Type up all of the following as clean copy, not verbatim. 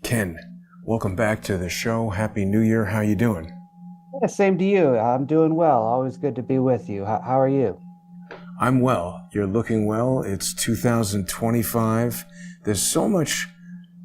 Ken, welcome back to the show. Happy New Year. How you doing? Yeah, same to you. I'm doing well. Always good to be with you. How are you? I'm well. You're looking well. It's 2025. There's so much,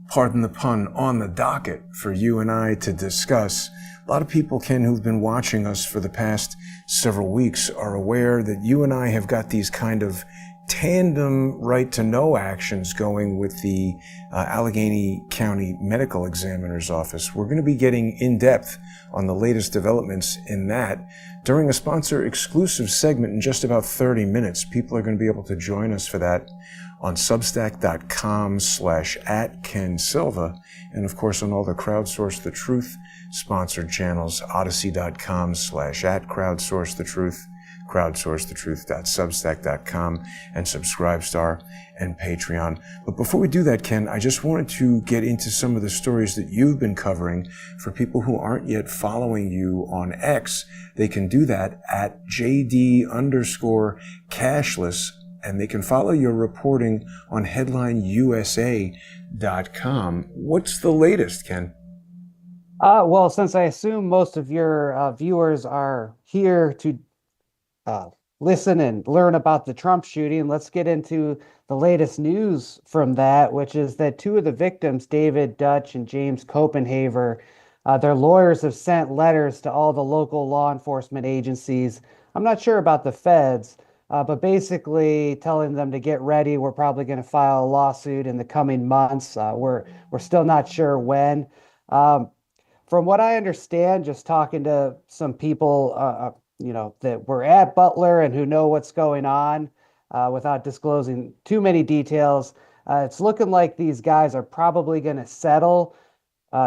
pardon the pun, on the docket for you and I to discuss. A lot of people, Ken, who've been watching us for the past several weeks are aware that you and I have got these kind of tandem right to know actions going with the Allegheny County Medical Examiner's office. We're going to be getting in depth on the latest developments in that during a sponsor exclusive segment in just about 30 minutes. People are going to be able to join us for that on substack.com/@Ken Silva, and of course on all the Crowdsource the Truth sponsored channels, odyssey.com/@crowdsource the truth, crowdsourcethetruth.substack.com, and Subscribestar and Patreon. But before we do that, Ken, I just wanted to get into some of the stories that you've been covering. For people who aren't yet following you on X, they can do that at JD_cashless, and they can follow your reporting on headlineusa.com. What's the latest, Ken? Well, since I assume most of your viewers are here to uh, listen and learn about the Trump shooting, let's get into the latest news from that, which is that two of the victims, David Dutch and James Copenhaver, their lawyers have sent letters to all the local law enforcement agencies. I'm not sure about the feds, but basically telling them to get ready. We're probably going to file a lawsuit in the coming months. We're still not sure when. Um, from what I understand, just talking to some people, that were at Butler and who know what's going on, without disclosing too many details, it's looking like these guys are probably going to settle,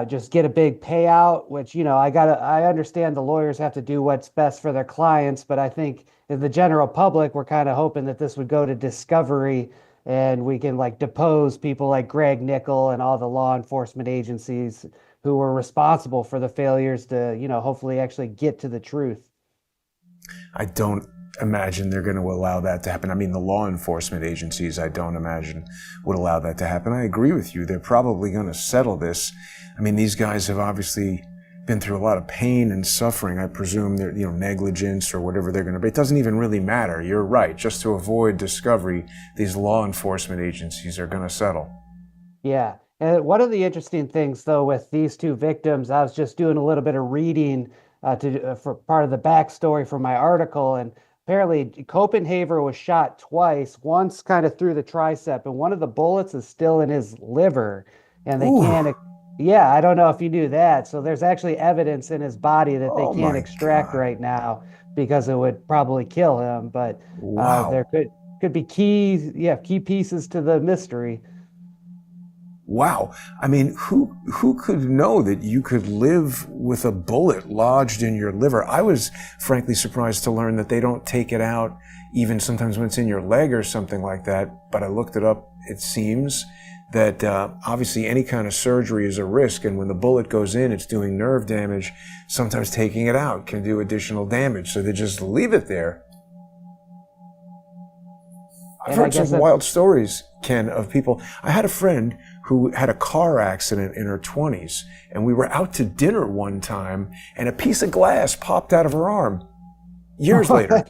just get a big payout, which, I understand the lawyers have to do what's best for their clients, but I think in the general public, we're kind of hoping that this would go to discovery and we can like depose people like Greg Nickel and all the law enforcement agencies who were responsible for the failures to, hopefully actually get to the truth. I don't imagine they're going to allow that to happen. I mean, the law enforcement agencies, I don't imagine would allow that to happen. I agree with you. They're probably going to settle this. I mean, these guys have obviously been through a lot of pain and suffering. I presume they're, negligence or whatever they're going to be. It doesn't even really matter. You're right. Just to avoid discovery, these law enforcement agencies are going to settle. Yeah. And one of the interesting things, though, with these two victims, I was just doing a little bit of reading for part of the backstory for my article, and apparently Copenhaver was shot twice, once kind of through the tricep, and one of the bullets is still in his liver, and they Ooh, can't. Yeah, I don't know if you knew that. So there's actually evidence in his body that they oh can't my extract God. right now because it would probably kill him. But there Wow. could be keys, yeah, key pieces to the mystery. Wow. I mean, who could know that you could live with a bullet lodged in your liver? I was frankly surprised to learn that they don't take it out even sometimes when it's in your leg or something like that. But I looked it up. It seems that obviously any kind of surgery is a risk, and when the bullet goes in, it's doing nerve damage. Sometimes taking it out can do additional damage, so they just leave it there. I've And I heard guess some that's wild stories, Ken, of people. I had a friend who had a car accident in her 20s, and we were out to dinner one time, and a piece of glass popped out of her arm. Years later,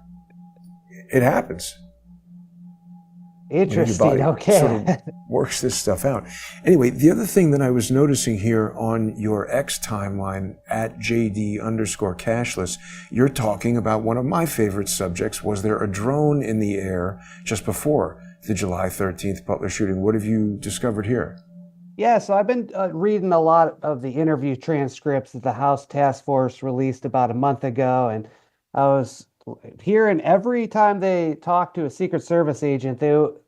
it happens. Your interesting. body sort Okay. of works this stuff out. Anyway, the other thing that I was noticing here on your X timeline at JD_cashless, you're talking about one of my favorite subjects. Was there a drone in the air just before the July 13th Butler shooting? What have you discovered here? Yeah, so I've been reading a lot of the interview transcripts that the House Task Force released about a month ago, and I was hearing every time they talked to a Secret Service agent,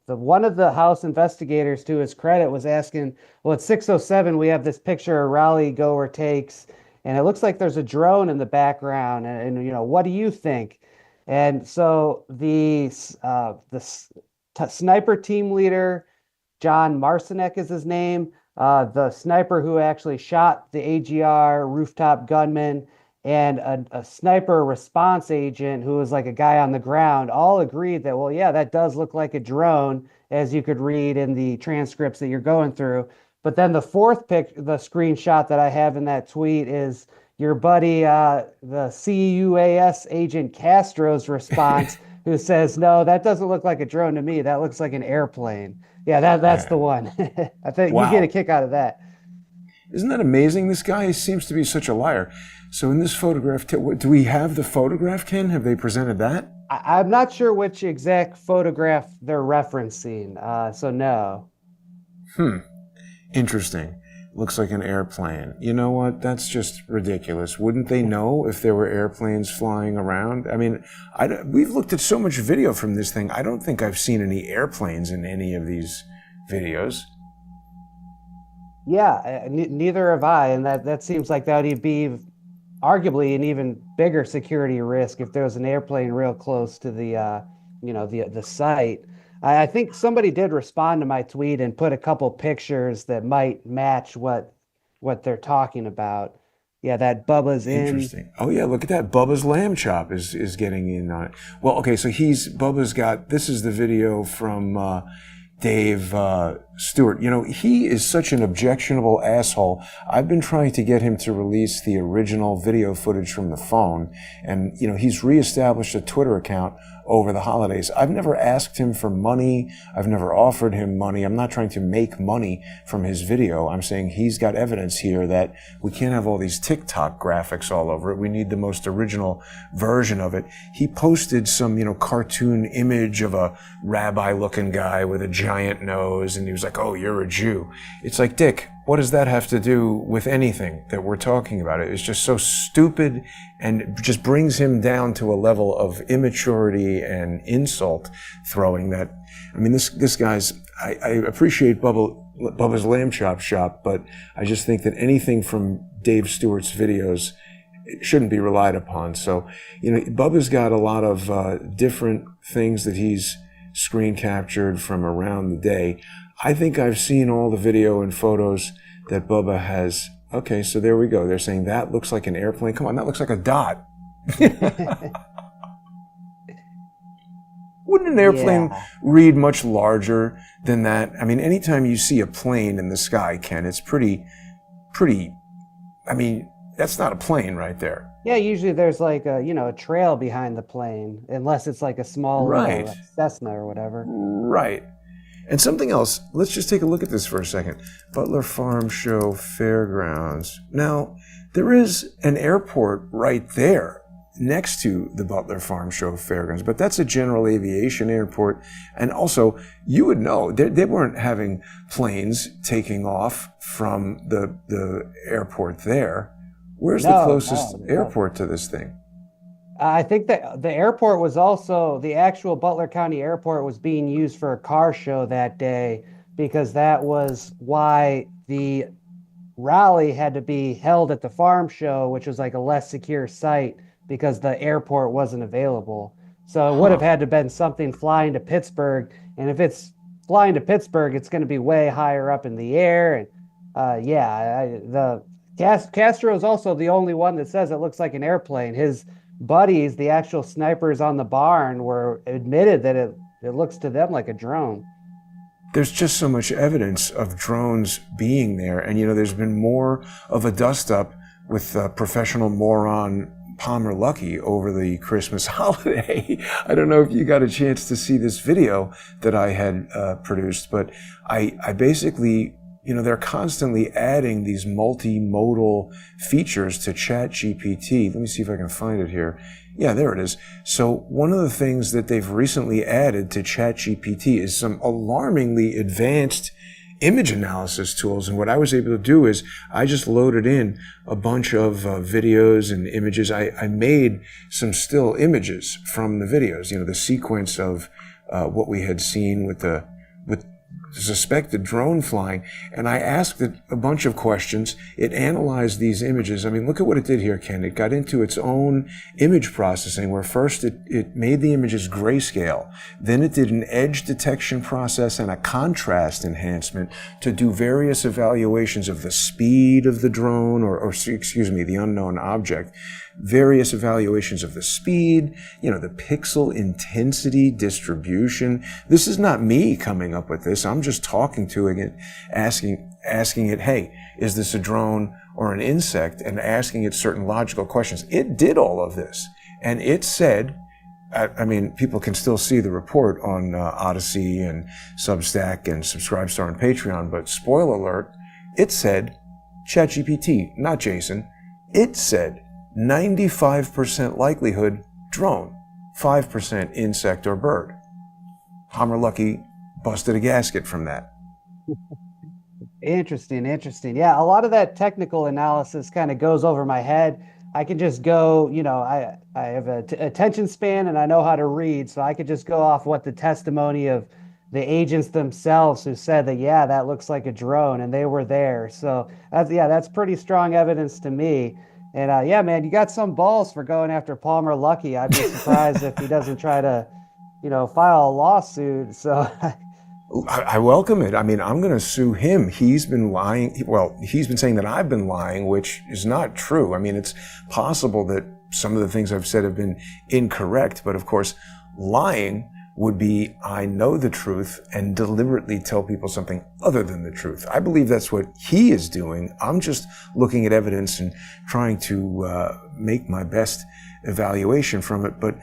one of the House investigators, to his credit, was asking, "Well, at 6:07, we have this picture a rally goer takes, and it looks like there's a drone in the background, and what do you think?" And so the sniper team leader, John Marcinek is his name, the sniper who actually shot the AGR rooftop gunman, and a sniper response agent who was like a guy on the ground, all agreed that, well, yeah, that does look like a drone, as you could read in the transcripts that you're going through. But then the fourth the screenshot that I have in that tweet is your buddy, the CUAS agent Castro's response, who says, "No, that doesn't look like a drone to me. That looks like an airplane." Yeah, that's the one. I think you get a Wow. kick out of that. Isn't that amazing? This guy seems to be such a liar. So in this photograph, do we have the photograph, Ken? Have they presented that? I'm not sure which exact photograph they're referencing, so no. Interesting. Looks like an airplane. You know what? That's just ridiculous. Wouldn't they know if there were airplanes flying around? I mean, we've looked at so much video from this thing. I don't think I've seen any airplanes in any of these videos. Yeah, neither have I, and that seems like that would be arguably an even bigger security risk if there was an airplane real close to the the site. I think somebody did respond to my tweet and put a couple pictures that might match what they're talking about. Yeah, that Bubba's in. Interesting. Oh yeah, look at that. Bubba's lamb chop is getting in on it. Well, okay, so Bubba's got, this is the video from Dave Stewart. You know, he is such an objectionable asshole. I've been trying to get him to release the original video footage from the phone, and you know, he's reestablished a Twitter account over the holidays. I've never asked him for money. I've never offered him money. I'm not trying to make money from his video. I'm saying he's got evidence here that we can't have all these TikTok graphics all over it. We need the most original version of it. He posted some, you know, cartoon image of a rabbi-looking guy with a giant nose, and he was like, "Oh, you're a Jew." It's like, Dick, what does that have to do with anything that we're talking about? It's just so stupid, and just brings him down to a level of immaturity and insult throwing that, I mean, this guy's, I appreciate Bubba's Lamb Chop Shop, but I just think that anything from Dave Stewart's videos shouldn't be relied upon. So, you know, Bubba's got a lot of different things that he's screen captured from around the day. I think I've seen all the video and photos that Bubba has. Okay, so there we go. They're saying that looks like an airplane. Come on, that looks like a dot. Wouldn't an airplane read much larger than that? I mean, anytime you see a plane in the sky, Ken, it's pretty, I mean, that's not a plane right there. Yeah, usually there's like a trail behind the plane, unless it's like a small Right. Cessna or whatever. Right. And something else, let's just take a look at this for a second. Butler Farm Show Fairgrounds. Now, there is an airport right there next to the Butler Farm Show Fairgrounds, but that's a general aviation airport. And also, you would know, they weren't having planes taking off from the airport there. Where's the closest airport to this thing? I think that the airport was also, the actual Butler County Airport was being used for a car show that day, because that was why the rally had to be held at the farm show, which was like a less secure site because the airport wasn't available. So it would have had to been something flying to Pittsburgh. And if it's flying to Pittsburgh, it's going to be way higher up in the air. And Castro is also the only one that says it looks like an airplane. His buddies, the actual snipers on the barn, were admitted that it looks to them like a drone. There's just so much evidence of drones being there. And, you know, there's been more of a dust-up with professional moron Palmer Luckey over the Christmas holiday. I don't know if you got a chance to see this video that I had produced, but I basically, you know, they're constantly adding these multimodal features to ChatGPT. Let me see if I can find it here. Yeah, there it is. So one of the things that they've recently added to ChatGPT is some alarmingly advanced image analysis tools. And what I was able to do is I just loaded in a bunch of videos and images. I made some still images from the videos, you know, the sequence of what we had seen with the suspected drone flying, and I asked it a bunch of questions. It analyzed these images. I mean, look at what it did here, Ken. It got into its own image processing, where first it made the images grayscale. Then it did an edge detection process and a contrast enhancement to do various evaluations of the speed of the drone, or excuse me, the unknown object. various evaluations of the speed, the pixel intensity distribution. This is not me coming up with this. I'm just talking to it, asking it, hey, is this a drone or an insect? And asking it certain logical questions. It did all of this. And it said, people can still see the report on Odyssey and Substack and Subscribestar and Patreon, but spoiler alert, it said, ChatGPT, not Jason, it said 95% likelihood drone, 5% insect or bird. Palmer Luckey busted a gasket from that. Interesting. Yeah, a lot of that technical analysis kind of goes over my head. I can just go, I have an attention span and I know how to read, so I could just go off what the testimony of the agents themselves who said that, yeah, that looks like a drone and they were there. So that's pretty strong evidence to me. And yeah, man, you got some balls for going after Palmer Luckey. I'd be surprised if he doesn't try to, file a lawsuit. So I welcome it. I'm going to sue him. He's been lying. Well, he's been saying that I've been lying, which is not true. It's possible that some of the things I've said have been incorrect, but of course, lying would be I know the truth and deliberately tell people something other than the truth. I believe that's what he is doing. I'm just looking at evidence and trying to make my best evaluation from it. But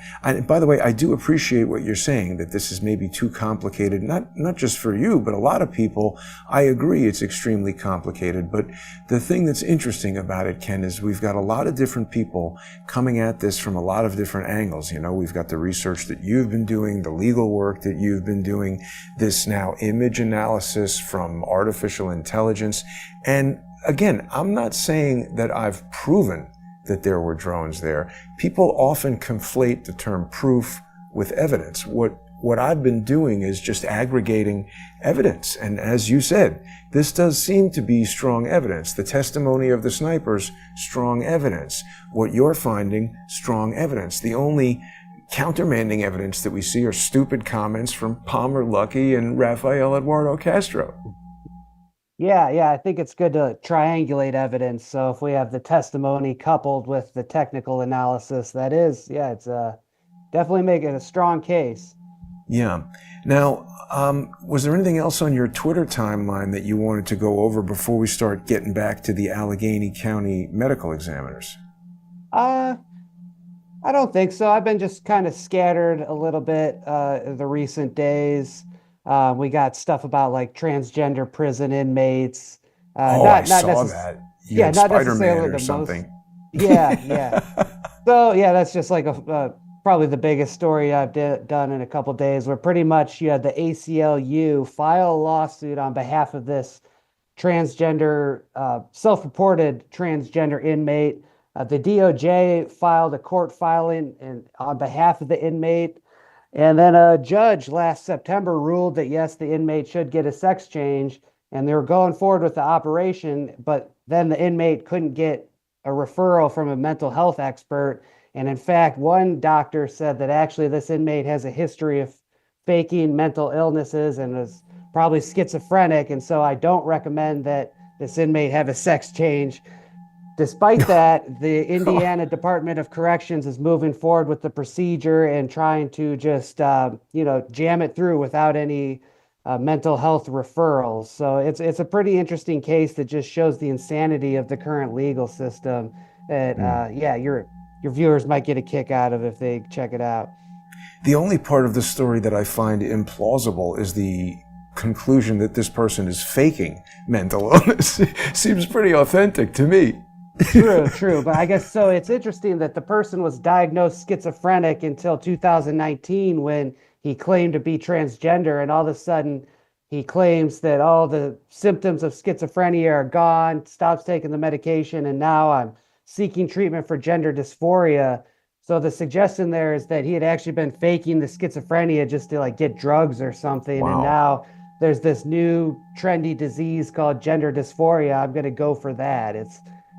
by the way, I do appreciate what you're saying, that this is maybe too complicated, not just for you, but a lot of people. I agree it's extremely complicated. But the thing that's interesting about it, Ken, is we've got a lot of different people coming at this from a lot of different angles. We've got the research that you've been doing, the legal work that you've been doing, this now image analysis from artificial intelligence. And again, I'm not saying that I've proven that there were drones there. People often conflate the term proof with evidence. What I've been doing is just aggregating evidence. And as you said, this does seem to be strong evidence. The testimony of the snipers, strong evidence. What you're finding, strong evidence. The only countermanding evidence that we see are stupid comments from Palmer Luckey and Rafael Eduardo Castro. Yeah, I think it's good to triangulate evidence. So if we have the testimony coupled with the technical analysis, it's definitely making a strong case. Yeah. Now, was there anything else on your Twitter timeline that you wanted to go over before we start getting back to the Allegheny County Medical Examiners? I don't think so. I've been just kind of scattered a little bit the recent days. We got stuff about like transgender prison inmates. I saw that. You had Spider-Man or something. Yeah. So yeah, that's just like probably the biggest story I've done in a couple of days, where pretty much you had the ACLU file a lawsuit on behalf of this transgender, self-reported transgender inmate. The DOJ filed a court filing on behalf of the inmate. And then a judge last September ruled that, yes, the inmate should get a sex change, and they were going forward with the operation, but then the inmate couldn't get a referral from a mental health expert. And in fact, one doctor said that actually this inmate has a history of faking mental illnesses and is probably schizophrenic. And so I don't recommend that this inmate have a sex change. Despite that, the Indiana Department of Corrections is moving forward with the procedure and trying to just, jam it through without any mental health referrals. So it's a pretty interesting case that just shows the insanity of the current legal system. That your viewers might get a kick out of if they check it out. The only part of the story that I find implausible is the conclusion that this person is faking mental illness. Seems pretty authentic to me. True. But I guess so. It's interesting that the person was diagnosed schizophrenic until 2019 when he claimed to be transgender. And all of a sudden he claims that all the symptoms of schizophrenia are gone, stops taking the medication. And now I'm seeking treatment for gender dysphoria. So the suggestion there is that he had actually been faking the schizophrenia just to like get drugs or something. Wow. And now there's this new trendy disease called gender dysphoria. I'm going to go for that.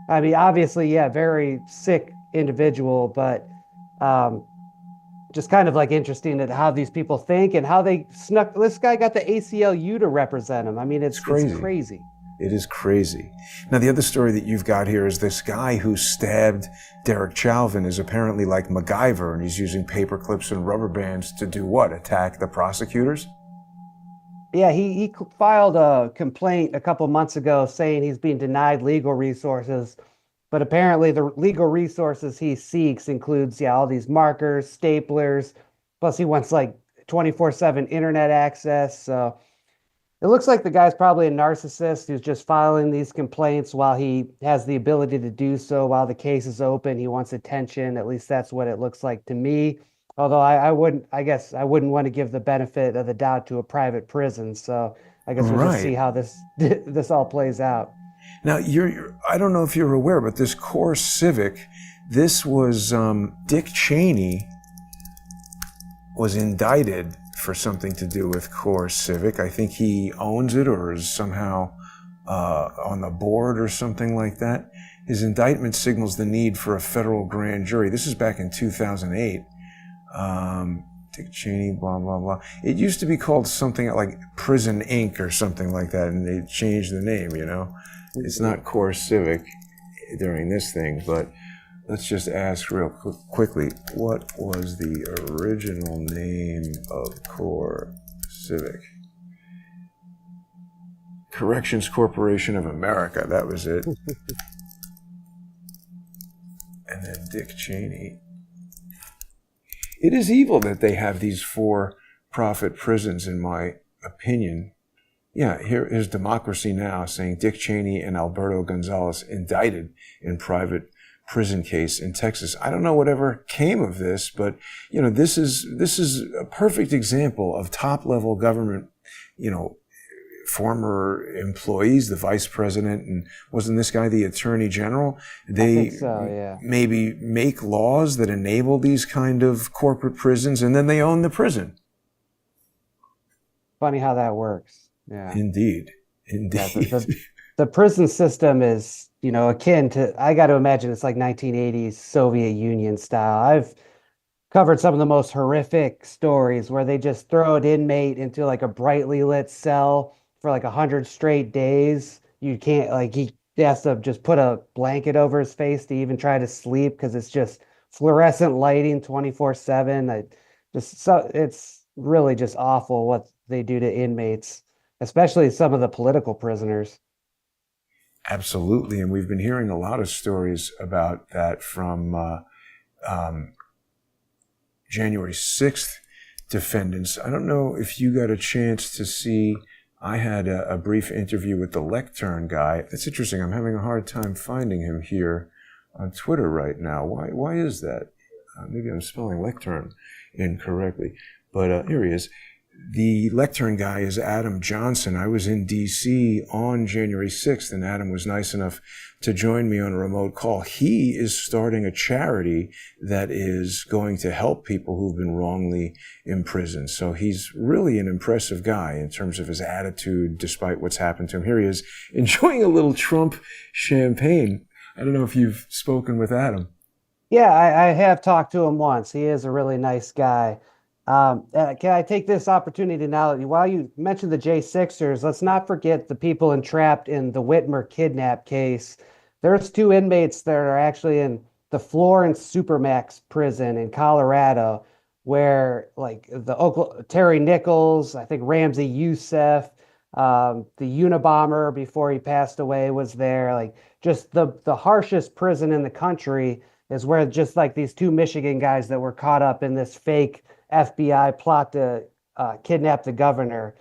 Obviously, very sick individual, but just kind of like interesting at how these people think and how they snuck. This guy got the ACLU to represent him. It's crazy. It is crazy. Now, the other story that you've got here is this guy who stabbed Derek Chauvin is apparently like MacGyver, and he's using paper clips and rubber bands to do what? Attack the prosecutors? Yeah, he filed a complaint a couple months ago saying he's being denied legal resources, but apparently the legal resources he seeks includes, yeah, all these markers, staplers, plus he wants like 24/7 internet access. So it looks like the guy's probably a narcissist who's just filing these complaints while he has the ability to do so while the case is open. He wants attention. At least that's what it looks like to me. Although I guess I wouldn't want to give the benefit of the doubt to a private prison. So I guess we'll just see Right. how this all plays out. Now, I don't know if you're aware, but this Core Civic, this was Dick Cheney was indicted for something to do with Core Civic. I think he owns it or is somehow on the board or something like that. His indictment signals the need for a federal grand jury. This is back in 2008. Dick Cheney, blah, blah, blah. It used to be called something like Prison Inc. or something like that, and they changed the name, you know. It's not Core Civic during this thing, but let's just ask real quickly, what was the original name of Core Civic? Corrections Corporation of America, that was it. And then Dick Cheney. It is evil that they have these for-profit prisons, in my opinion. Yeah, here is Democracy Now! Saying Dick Cheney and Alberto Gonzalez indicted in private prison case in Texas. I don't know whatever came of this, but you know, this is a perfect example of top-level government, you know, former employees, the vice president, and wasn't this guy the attorney general? They I think so, yeah. maybe make laws that enable these kind of corporate prisons, and then they own the prison. Funny how that works. Yeah. Indeed. Yeah, Indeed. the prison system is, you know, akin to, I got to imagine it's like 1980s Soviet Union style. I've covered some of the most horrific stories where they just throw an inmate into like a brightly lit cell for like 100 straight days. You can't, like, he has to just put a blanket over his face to even try to sleep because it's just fluorescent lighting 24/7. It's really just awful what they do to inmates, especially some of the political prisoners. Absolutely. And we've been hearing a lot of stories about that from January 6th defendants. I don't know if you got a chance to see, I had a brief interview with the Lectern guy. It's interesting. I'm having a hard time finding him here on Twitter right now. Why is that? Maybe I'm spelling Lectern incorrectly. But here he is. The Lectern guy is Adam Johnson. I was in D.C. on January 6th, and Adam was nice enough to join me on a remote call. He is starting a charity that is going to help people who've been wrongly imprisoned. So he's really an impressive guy in terms of his attitude, despite what's happened to him. Here he is, enjoying a little Trump champagne. I don't know if you've spoken with Adam. Yeah, I have talked to him once. He is a really nice guy. Can I take this opportunity now, while you mentioned the J6ers, let's not forget the people entrapped in the Whitmer kidnap case. There's two inmates that are actually in the Florence Supermax prison in Colorado, where like Terry Nichols, I think Ramsey Youssef, the Unabomber before he passed away was there. Like just the harshest prison in the country is where just like these two Michigan guys that were caught up in this fake FBI plot to kidnap the governor.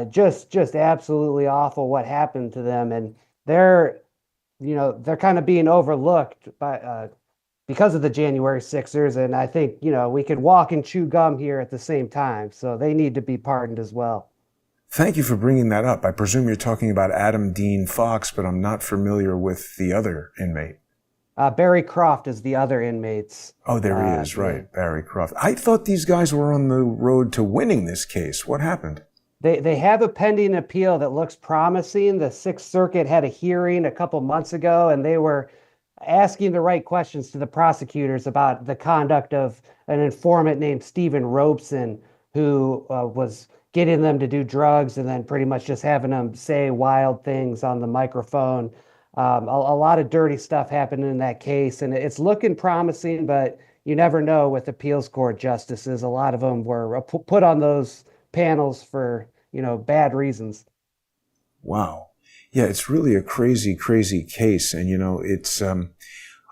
Just absolutely awful what happened to them, and they're kind of being overlooked by because of the January Sixers. And I think we could walk and chew gum here at the same time, so they need to be pardoned as well. Thank you for bringing that up. I presume you're talking about Adam Dean Fox, but I'm not familiar with the other inmate. Barry Croft is the other inmates. Oh, there he is, right, Barry Croft. I thought these guys were on the road to winning this case. What happened? They have a pending appeal that looks promising. The Sixth Circuit had a hearing a couple months ago, and they were asking the right questions to the prosecutors about the conduct of an informant named Stephen Robeson, who was getting them to do drugs and then pretty much just having them say wild things on the microphone. A lot of dirty stuff happened in that case, and it's looking promising, but you never know with appeals court justices. A lot of them were put on those panels for, bad reasons. Wow. Yeah, it's really a crazy, crazy case. And,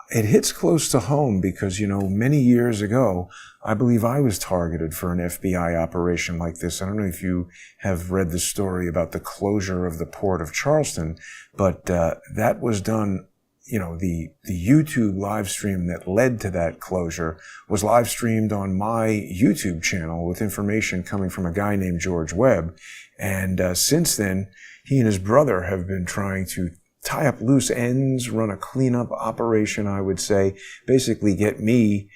it hits close to home because, many years ago, I believe I was targeted for an FBI operation like this. I don't know if you have read the story about the closure of the port of Charleston, but that was done, the YouTube live stream that led to that closure was live streamed on my YouTube channel with information coming from a guy named George Webb. And since then, he and his brother have been trying to tie up loose ends, run a cleanup operation, I would say, basically get me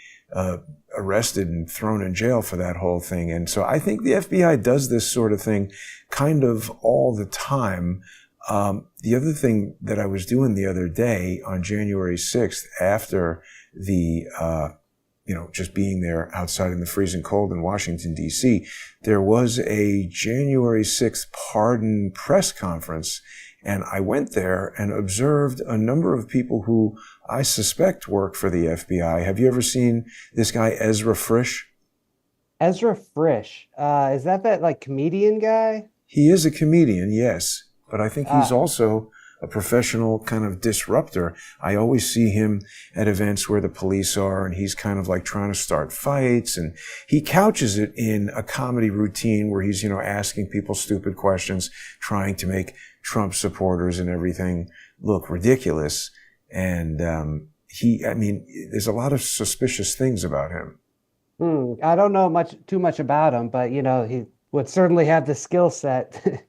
arrested and thrown in jail for that whole thing. And so I think the FBI does this sort of thing kind of all the time. The other thing that I was doing the other day on January 6th, after the, just being there outside in the freezing cold in Washington, D.C., there was a January 6th pardon press conference. And I went there and observed a number of people who I suspect work for the FBI. Have you ever seen this guy, Ezra Frisch? Ezra Frisch, is that like comedian guy? He is a comedian, yes. But I think he's also a professional kind of disruptor. I always see him at events where the police are, and he's kind of like trying to start fights. And he couches it in a comedy routine where he's, asking people stupid questions, trying to make Trump supporters and everything look ridiculous. And there's a lot of suspicious things about him. I don't know too much about him, but he would certainly have the skill set.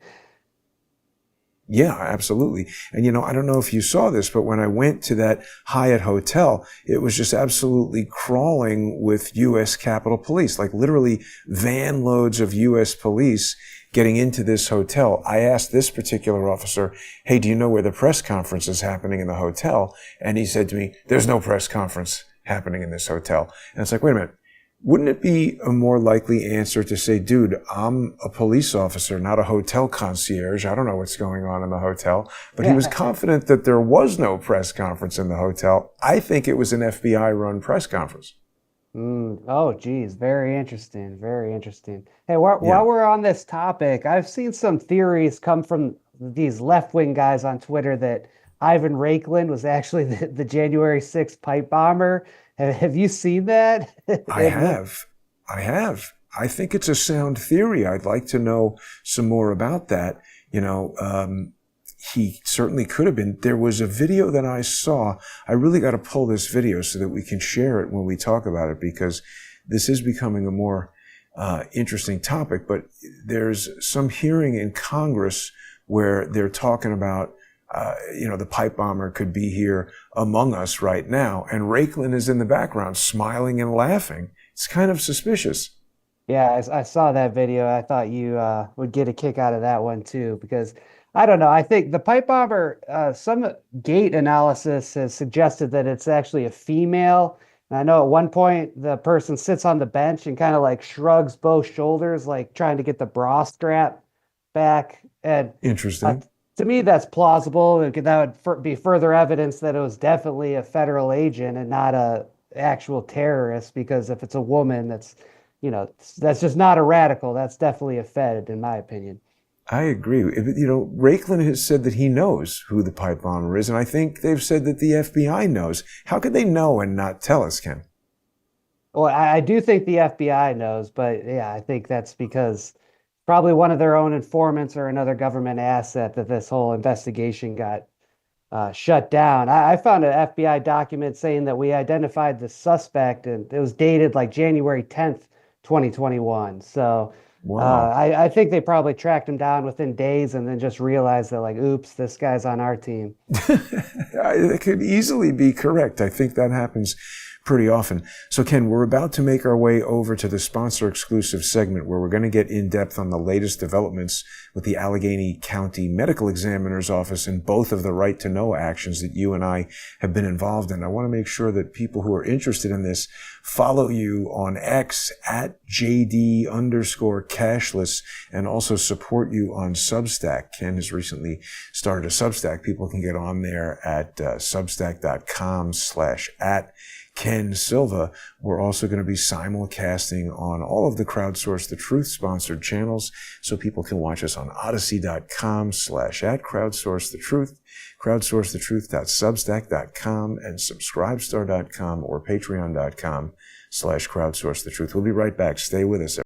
Yeah, absolutely. And, I don't know if you saw this, but when I went to that Hyatt hotel, it was just absolutely crawling with U.S. Capitol Police, like literally van loads of U.S. police getting into this hotel. I asked this particular officer, hey, do you know where the press conference is happening in the hotel? And he said to me, there's no press conference happening in this hotel. And it's like, wait a minute. Wouldn't it be a more likely answer to say, dude, I'm a police officer, not a hotel concierge. I don't know what's going on in the hotel. But he was confident that there was no press conference in the hotel. I think it was an FBI-run press conference. Oh, geez. Very interesting. Very interesting. Hey, while we're on this topic, I've seen some theories come from these left-wing guys on Twitter that Ivan Raiklan was actually the January 6th pipe bomber. Have you seen that? I have. I think it's a sound theory. I'd like to know some more about that. He certainly could have been. There was a video that I saw. I really got to pull this video so that we can share it when we talk about it, because this is becoming a more interesting topic. But there's some hearing in Congress where they're talking about the pipe bomber could be here among us right now. And Raiklan is in the background smiling and laughing. It's kind of suspicious. Yeah, I saw that video. I thought you would get a kick out of that one too, because I don't know. I think the pipe bomber, some gait analysis has suggested that it's actually a female. And I know at one point the person sits on the bench and kind of like shrugs both shoulders, like trying to get the bra strap back. And interesting. To me, that's plausible. That would be further evidence that it was definitely a federal agent and not a actual terrorist. Because if it's a woman, that's just not a radical. That's definitely a Fed, in my opinion. I agree. Raiklan has said that he knows who the pipe bomber is, and I think they've said that the FBI knows. How could they know and not tell us, Ken? Well, I do think the FBI knows, but yeah, I think that's because probably one of their own informants or another government asset that this whole investigation got shut down. I found an FBI document saying that we identified the suspect, and it was dated like January 10th, 2021. So wow. I think they probably tracked him down within days and then just realized that, like, oops, this guy's on our team. It could easily be correct. I think that happens pretty often. So, Ken, we're about to make our way over to the sponsor-exclusive segment where we're going to get in-depth on the latest developments with the Allegheny County Medical Examiner's office and both of the right-to-know actions that you and I have been involved in. I want to make sure that people who are interested in this follow you on X at JD_cashless, and also support you on Substack. Ken has recently started a Substack. People can get on there at substack.com/@Ken Silva. We're also going to be simulcasting on all of the Crowdsource the Truth sponsored channels, so people can watch us on odyssey.com/@Crowdsource the Truth, crowdsourcethetruth.substack.com, and subscribestar.com or patreon.com/crowdsource the truth. We'll be right back. Stay with us.